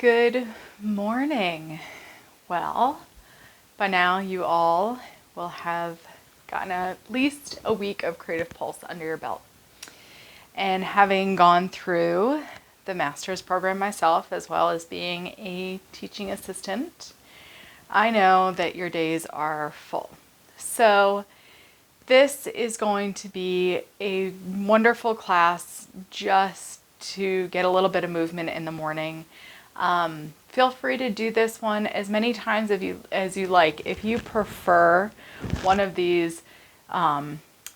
Good morning. Well, by now you all will have gotten at least a week of Creative Pulse under your belt. And having gone through the master's program myself, as well as being a teaching assistant, I know that your days are full. So this is going to be a wonderful class just to get a little bit of movement in the morning. Feel free to do this one as many times as you like. If you prefer one of these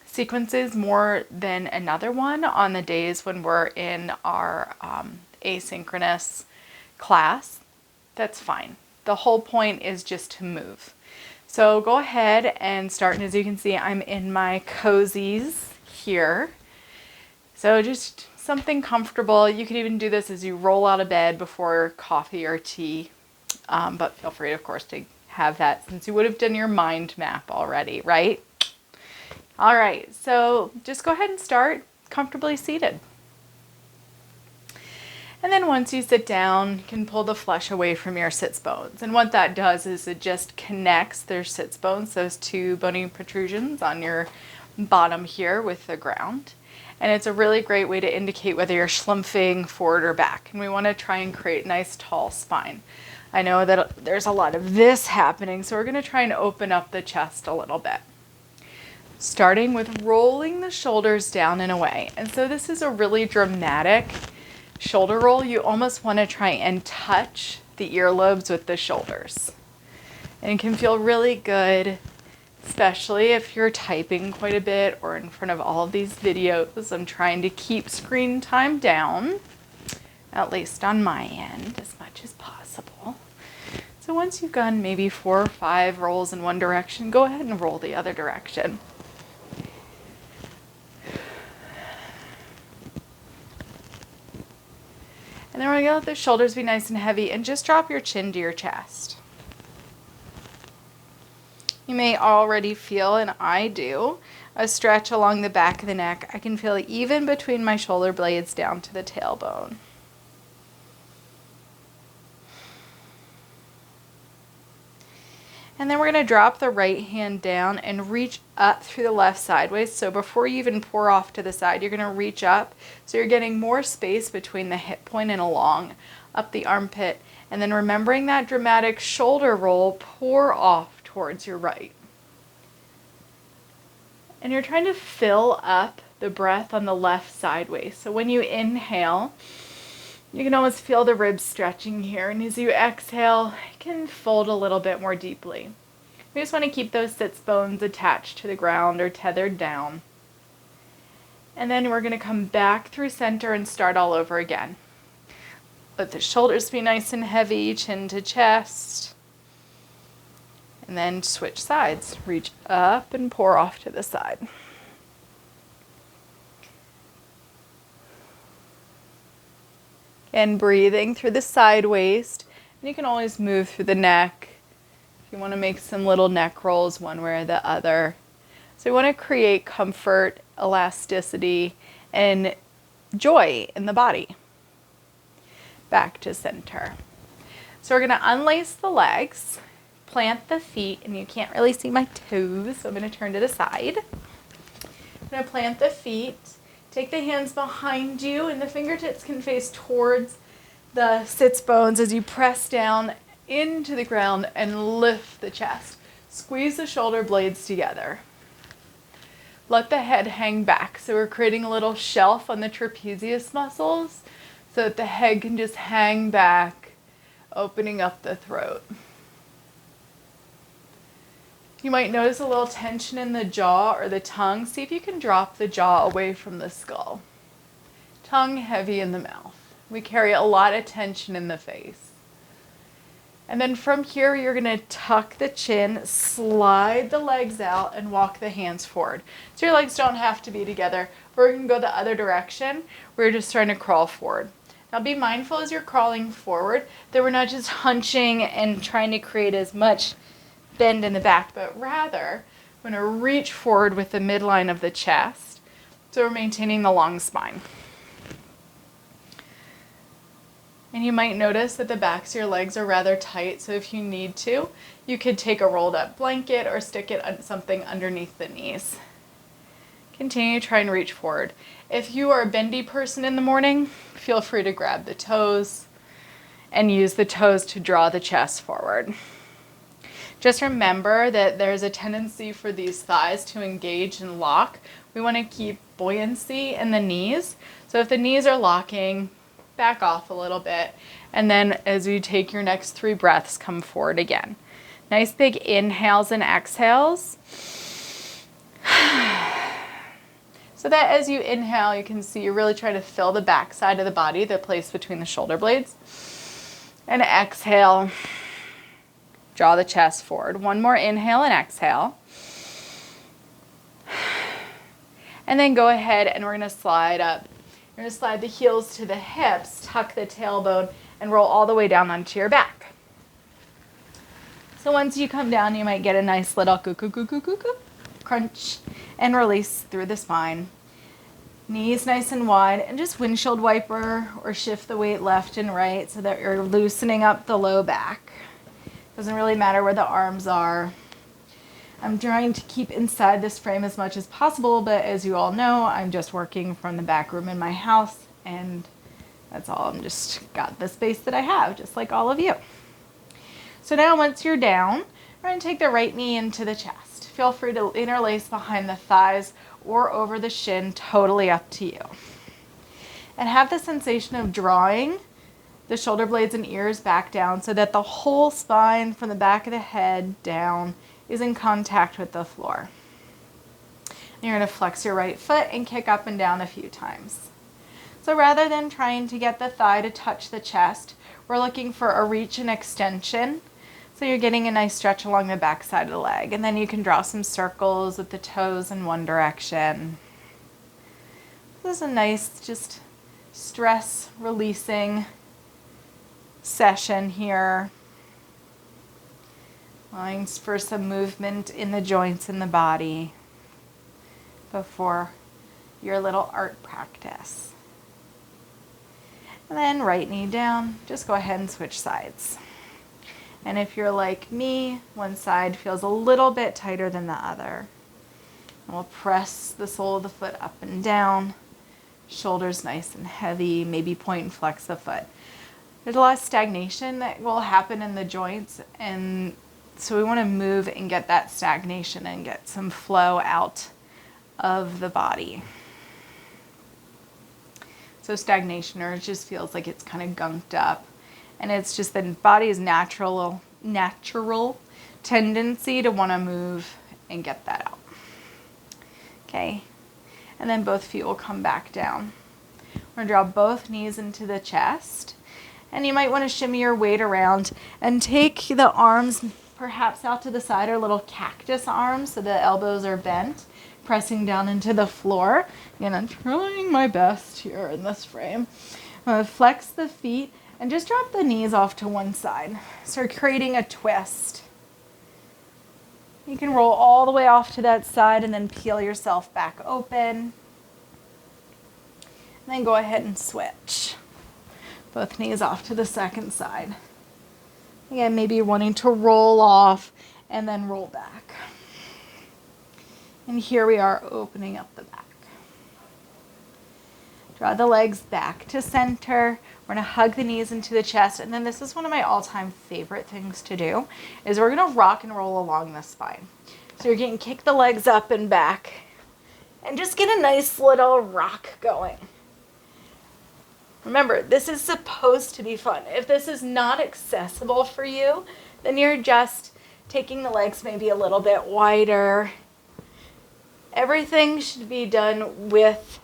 sequences more than another one on the days when we're in our asynchronous class, that's fine. The whole point is just to move. So go ahead and start, and as you can see, I'm in my cozies here. So just something comfortable. You can even do this as you roll out of bed before coffee or tea, but feel free, of course, to have that since you would have done your mind map already, right? All right, so just go ahead and start comfortably seated. And then once you sit down, you can pull the flesh away from your sits bones. And what that does is it just connects their sits bones, those two bony protrusions on your bottom here, with the ground. And it's a really great way to indicate whether you're schlumpfing forward or back. And we want to try and create a nice tall spine. I know that there's a lot of this happening, so we're going to try and open up the chest a little bit. Starting with rolling the shoulders down and away. And so this is a really dramatic shoulder roll. You almost want to try and touch the earlobes with the shoulders. And it can feel really good, especially if you're typing quite a bit or in front of all of these videos. I'm trying to keep screen time down, at least on my end, as much as possible. So once you've done maybe 4 or 5 rolls in one direction, go ahead and roll the other direction. And then we're going to let the shoulders be nice and heavy and just drop your chin to your chest. You may already feel, and I do, a stretch along the back of the neck. I can feel it even between my shoulder blades down to the tailbone. And then we're going to drop the right hand down and reach up through the left sideways. So before you even pour off to the side, you're going to reach up. So you're getting more space between the hip point and along up the armpit. And then remembering that dramatic shoulder roll, pour off towards your right. And you're trying to fill up the breath on the left sideways. So when you inhale, you can almost feel the ribs stretching here. And as you exhale, you can fold a little bit more deeply. We just want to keep those sits bones attached to the ground or tethered down. And then we're going to come back through center and start all over again. Let the shoulders be nice and heavy, chin to chest. And then switch sides. Reach up and pour off to the side. And breathing through the side waist. And you can always move through the neck if you want to make some little neck rolls one way or the other. So you want to create comfort, elasticity, and joy in the body. Back to center. So we're going to unlace the legs, plant the feet, and you can't really see my toes, so I'm going to turn to the side. I'm going to plant the feet. Take the hands behind you, and the fingertips can face towards the sits bones as you press down into the ground and lift the chest. Squeeze the shoulder blades together. Let the head hang back. So we're creating a little shelf on the trapezius muscles so that the head can just hang back, opening up the throat. You might notice a little tension in the jaw or the tongue. See if you can drop the jaw away from the skull. Tongue heavy in the mouth. We carry a lot of tension in the face. And then from here, you're going to tuck the chin, slide the legs out, and walk the hands forward. So your legs don't have to be together. We're going to go the other direction. We're just trying to crawl forward. Now be mindful as you're crawling forward that we're not just hunching and trying to create as much bend in the back, but rather we're going to reach forward with the midline of the chest. So we're maintaining the long spine. And you might notice that the backs of your legs are rather tight, so if you need to, you could take a rolled up blanket or stick it on something underneath the knees. Continue to try and reach forward. If you are a bendy person in the morning, feel free to grab the toes and use the toes to draw the chest forward. Just remember that there's a tendency for these thighs to engage and lock. We want to keep buoyancy in the knees. So if the knees are locking, back off a little bit. And then as you take your next 3 breaths, come forward again. Nice big inhales and exhales. So that as you inhale, you can see you're really trying to fill the back side of the body, the place between the shoulder blades. And exhale, draw the chest forward. One more inhale and exhale. And then go ahead and we're going to slide up. You're going to slide the heels to the hips, tuck the tailbone, and roll all the way down onto your back. So once you come down, you might get a nice little crunch and release through the spine. Knees nice and wide, and just windshield wiper or shift the weight left and right so that you're loosening up the low back. Doesn't really matter where the arms are. I'm trying to keep inside this frame as much as possible, but as you all know, I'm just working from the back room in my house, and that's all. I'm just got the space that I have, just like all of you. So now once you're down, we're going to take the right knee into the chest. Feel free to interlace behind the thighs or over the shin, totally up to you. And have the sensation of drawing the shoulder blades and ears back down so that the whole spine from the back of the head down is in contact with the floor. And you're going to flex your right foot and kick up and down a few times. So rather than trying to get the thigh to touch the chest, we're looking for a reach and extension. So you're getting a nice stretch along the back side of the leg. And then you can draw some circles with the toes in one direction. This is a nice, just stress releasing session here. Allowing for some movement in the joints in the body before your little art practice. And then right knee down, just go ahead and switch sides. And if you're like me, one side feels a little bit tighter than the other. And we'll press the sole of the foot up and down, shoulders nice and heavy, maybe point and flex the foot. There's a lot of stagnation that will happen in the joints, and so we want to move and get that stagnation and get some flow out of the body. So stagnation, or it just feels like it's kind of gunked up. And it's just the body's natural tendency to want to move and get that out. Okay. And then both feet will come back down. We're going to draw both knees into the chest. And you might want to shimmy your weight around and take the arms perhaps out to the side, or little cactus arms so the elbows are bent, pressing down into the floor. Again, I'm trying my best here in this frame. I'm going to flex the feet and just drop the knees off to one side. So we're creating a twist. You can roll all the way off to that side and then peel yourself back open. And then go ahead and switch. Both knees off to the second side. Again, maybe you're wanting to roll off and then roll back. And here we are opening up the back. Draw the legs back to center. We're going to hug the knees into the chest. And then this is one of my all-time favorite things to do, is we're going to rock and roll along the spine. So you're going to kick the legs up and back and just get a nice little rock going. Remember, this is supposed to be fun. If this is not accessible for you, then you're just taking the legs maybe a little bit wider. Everything should be done with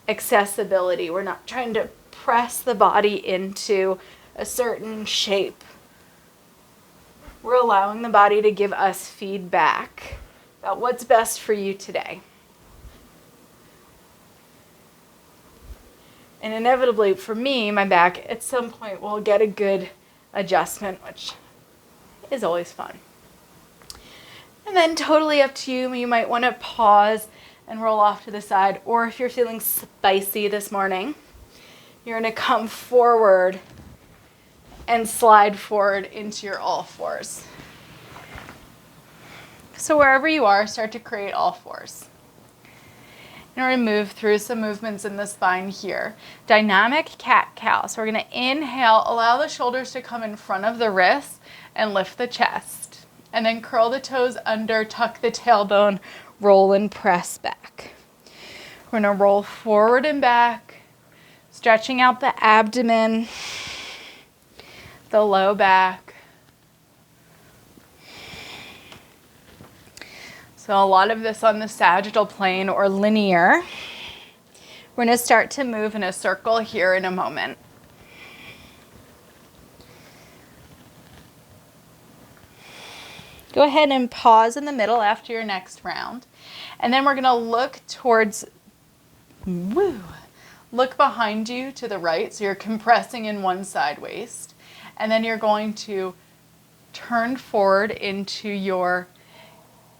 accessibility. We're not trying to press the body into a certain shape. We're allowing the body to give us feedback about what's best for you today. And inevitably, for me, my back at some point will get a good adjustment, which is always fun. And then totally up to you. You might want to pause and roll off to the side. Or if you're feeling spicy this morning, you're going to come forward and slide forward into your all fours. So wherever you are, start to create all fours. And we're going to move through some movements in the spine here. Dynamic cat-cow. So we're going to inhale, allow the shoulders to come in front of the wrists and lift the chest. And then curl the toes under, tuck the tailbone, roll and press back. We're going to roll forward and back, stretching out the abdomen, the low back. So a lot of this on the sagittal plane or linear. We're going to start to move in a circle here in a moment. Go ahead and pause in the middle after your next round. And then we're going to look towards, look behind you to the right. So you're compressing in one side waist. And then you're going to turn forward into your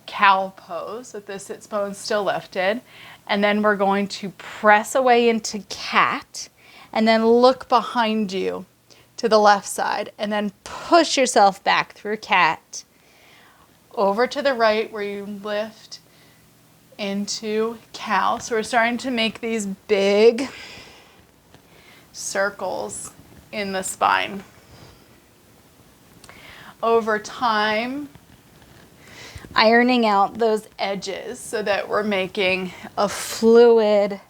cow pose with the sits bones still lifted. And then we're going to press away into cat and then look behind you to the left side and then push yourself back through cat over to the right where you lift into cow. So we're starting to make these big circles in the spine. Over time, ironing out those edges so that we're making a fluid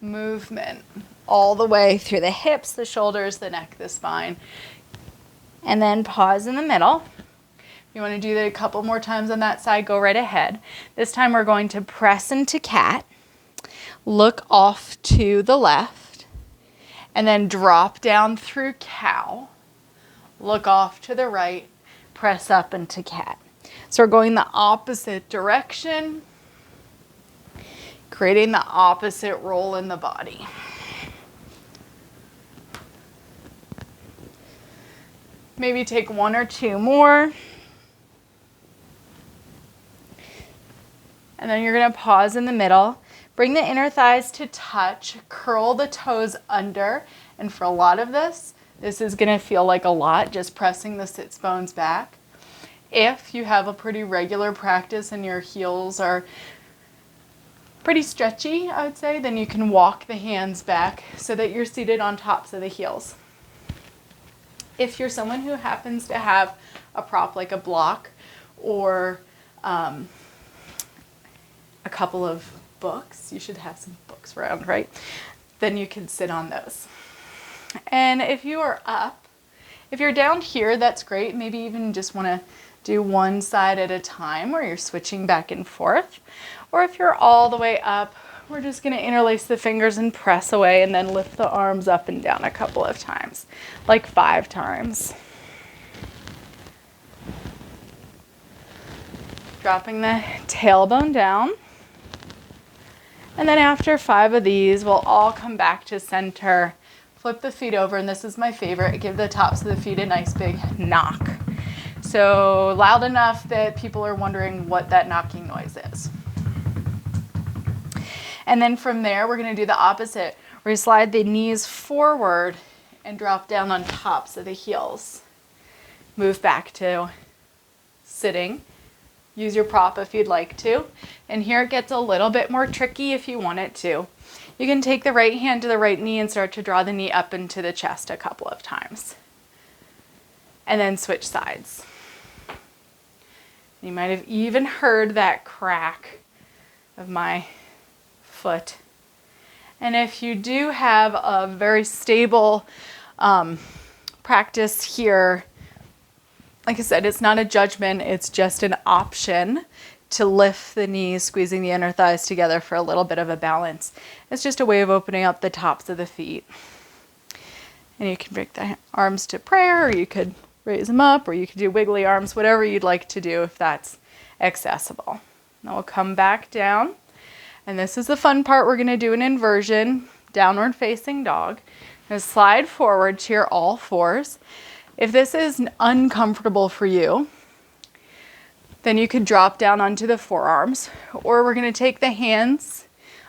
movement all the way through the hips, the shoulders, the neck, the spine. And then pause in the middle. If you want to do that a couple more times on that side, go right ahead. This time we're going to press into cat, look off to the left, and then drop down through cow, look off to the right, press up into cat. So we're going the opposite direction, creating the opposite roll in the body. Maybe take one or two more. And then you're going to pause in the middle. Bring the inner thighs to touch. Curl the toes under. And for a lot of this is going to feel like a lot, just pressing the sits bones back. If you have a pretty regular practice and your heels are pretty stretchy, I would say, then you can walk the hands back so that you're seated on tops of the heels. If you're someone who happens to have a prop like a block or a couple of books, you should have some books around, right? Then you can sit on those. And if you are up, if you're down here, that's great. Maybe even just want to do one side at a time where you're switching back and forth. Or if you're all the way up, we're just going to interlace the fingers and press away and then lift the arms up and down a couple of times, like 5 times. Dropping the tailbone down. And then after 5 of these, we'll all come back to center. Flip the feet over, and this is my favorite. Give the tops of the feet a nice big knock. So loud enough that people are wondering what that knocking noise is. And then from there, we're going to do the opposite. We're going to slide the knees forward and drop down on tops of the heels. Move back to sitting. Use your prop if you'd like to. And here it gets a little bit more tricky if you want it to. You can take the right hand to the right knee and start to draw the knee up into the chest a couple of times. And then switch sides. You might have even heard that crack of my foot. And if you do have a very stable practice here, like I said, it's not a judgment, it's just an option to lift the knees, squeezing the inner thighs together for a little bit of a balance. It's just a way of opening up the tops of the feet. And you can bring the arms to prayer, or you could raise them up, or you could do wiggly arms, whatever you'd like to do if that's accessible. Now we'll come back down. And this is the fun part. We're going to do an inversion, downward facing dog. Now slide forward to your all fours. If this is uncomfortable for you, then you could drop down onto the forearms, or we're going to take the hands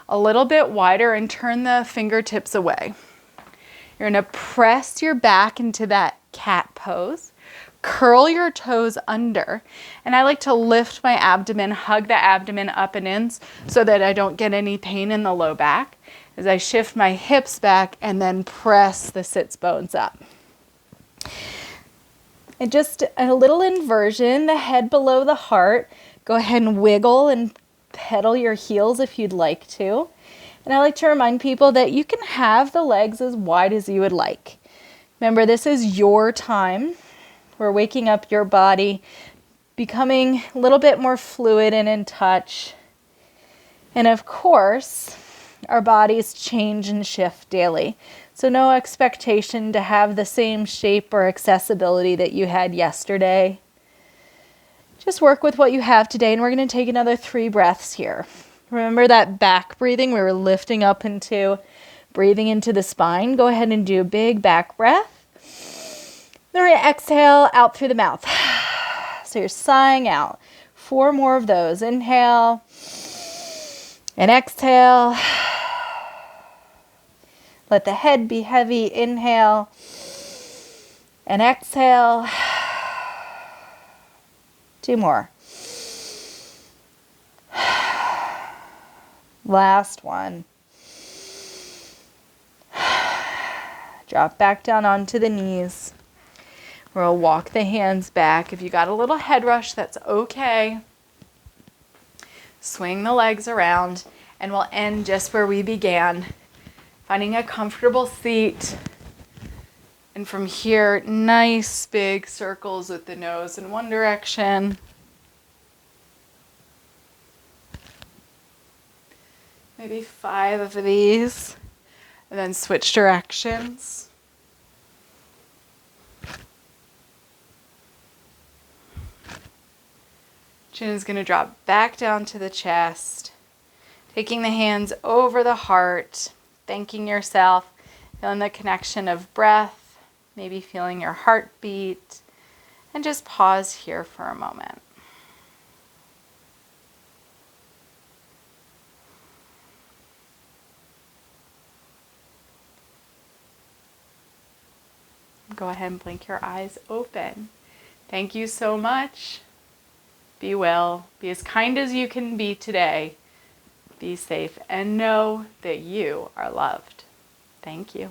a little bit wider and turn the fingertips away. You're going to press your back into that cat pose. Curl your toes under. And I like to lift my abdomen, hug the abdomen up and in so that I don't get any pain in the low back as I shift my hips back and then press the sits bones up. And just a little inversion, the head below the heart. Go ahead and wiggle and pedal your heels if you'd like to. And I like to remind people that you can have the legs as wide as you would like. Remember, this is your time. We're waking up your body, becoming a little bit more fluid and in touch. And of course, our bodies change and shift daily. So no expectation to have the same shape or accessibility that you had yesterday. Just work with what you have today, and we're going to take another 3 breaths here. Remember that back breathing we were lifting up into, breathing into the spine. Go ahead and do a big back breath. Then we're going to exhale out through the mouth. So you're sighing out. 4 more of those. Inhale and exhale. Let the head be heavy. Inhale and exhale. 2 more. Last one. Drop back down onto the knees. We'll walk the hands back. If you got a little head rush, that's okay. Swing the legs around, and we'll end just where we began. Finding a comfortable seat. And from here, nice big circles with the nose in one direction. Maybe 5 of these. And then switch directions. Chin is going to drop back down to the chest. Taking the hands over the heart. Thanking yourself. Feeling the connection of breath. Maybe feeling your heartbeat. And just pause here for a moment. Go ahead and blink your eyes open. Thank you so much. Be well. Be as kind as you can be today. Be safe and know that you are loved. Thank you.